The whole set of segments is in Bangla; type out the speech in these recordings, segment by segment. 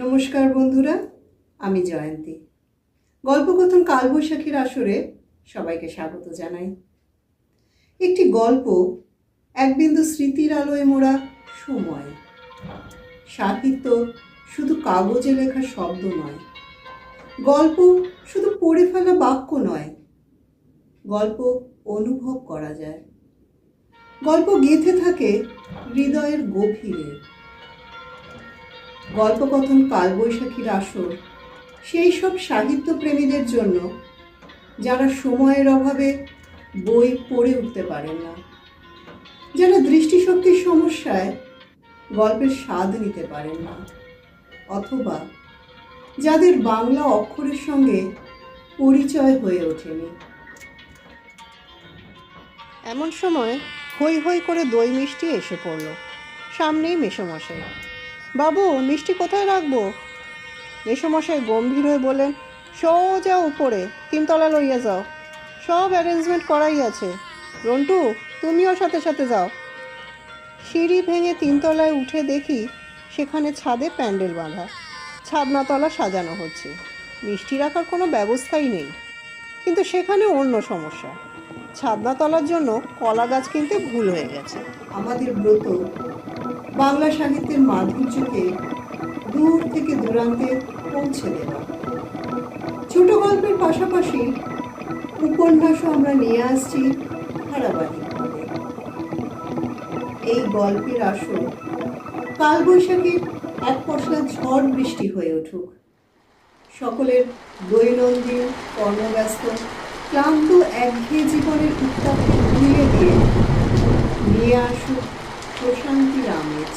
নমস্কার বন্ধুরা, আমি জয়ন্তী। গল্পকথন কালবৈশাখীর আসরে সবাইকে স্বাগত জানাই। একটি গল্প এক বিন্দু স্মৃতির আলোয় মোড়া সময়। সাহিত্য শুধু কাগজে লেখা শব্দ নয়, গল্প শুধু পড়ে ফেলা বাক্য নয়, গল্প অনুভব করা যায়। গল্প গেঁথে থাকে হৃদয়ের গভীরে। গল্পকথন কালবৈশাখীর আসর সেই সব সাহিত্যপ্রেমীদের জন্য যারা সময়ের অভাবে বই পড়ে উঠতে পারেন না, যারা দৃষ্টিশক্তির সমস্যায় গল্পের স্বাদ নিতে পারেন না, অথবা যাদের বাংলা অক্ষরের সঙ্গে পরিচয় হয়ে ওঠেনি। এমন সময় হৈ হৈ করে দই মিষ্টি এসে পড়ল। সামনেই মেসোমশাই। বাবু, মিষ্টি কোথায় রাখবো? মেসোমশাই গম্ভীর হয়ে বলেন, সোজা উপরে 3 তলা লইয়া যাও, সব অ্যারেঞ্জমেন্ট করাই আছে। রন্টু, তুমিও সাথে সাথে যাও। সিঁড়ি ভেঙে 3 তলায় উঠে দেখি সেখানে ছাদে প্যান্ডেল বাঁধা, ছাদনাতলা সাজানো হচ্ছে। মিষ্টি রাখার কোনো ব্যবস্থাই নেই। কিন্তু সেখানে অন্য সমস্যা, ছাদনাতলার জন্য কলা গাছ কিনতে ভুল হয়ে গেছে। আমাদের ব্রত বাংলা সাহিত্যের মাধুর্যকে দূর থেকে দূরান্তে পৌঁছে দেওয়া। ছোট গল্পের পাশাপাশি উপন্যাসও আমরা নিয়ে আসছি ধারাবাহিকভাবে। এই গল্পের আসর কালবৈশাখীর এক পশলা ঝড় বৃষ্টি হয়ে উঠুক। সকলের দৈনন্দিন কর্মব্যস্ত ক্লান্ত একঘেয়ে জীবনের উত্তাপকে ভুলিয়ে দিয়ে নিয়ে আসুক প্রশান্তির আমেজ।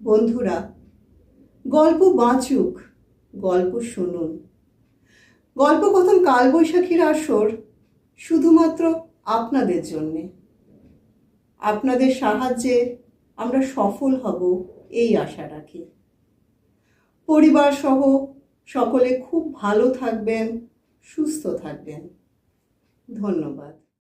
বন্ধুরা, গল্প বাঁচুক, গল্প শুনুন। গল্পকথন কালবৈশাখীর আসর শুধুমাত্র আপনাদের জন্যে। আপনাদের সাহায্যে আমরা সফল হব এই আশা রাখি। পরিবার সহ সকলে খুব ভালো থাকবেন, সুস্থ থাকবেন। ধন্যবাদ।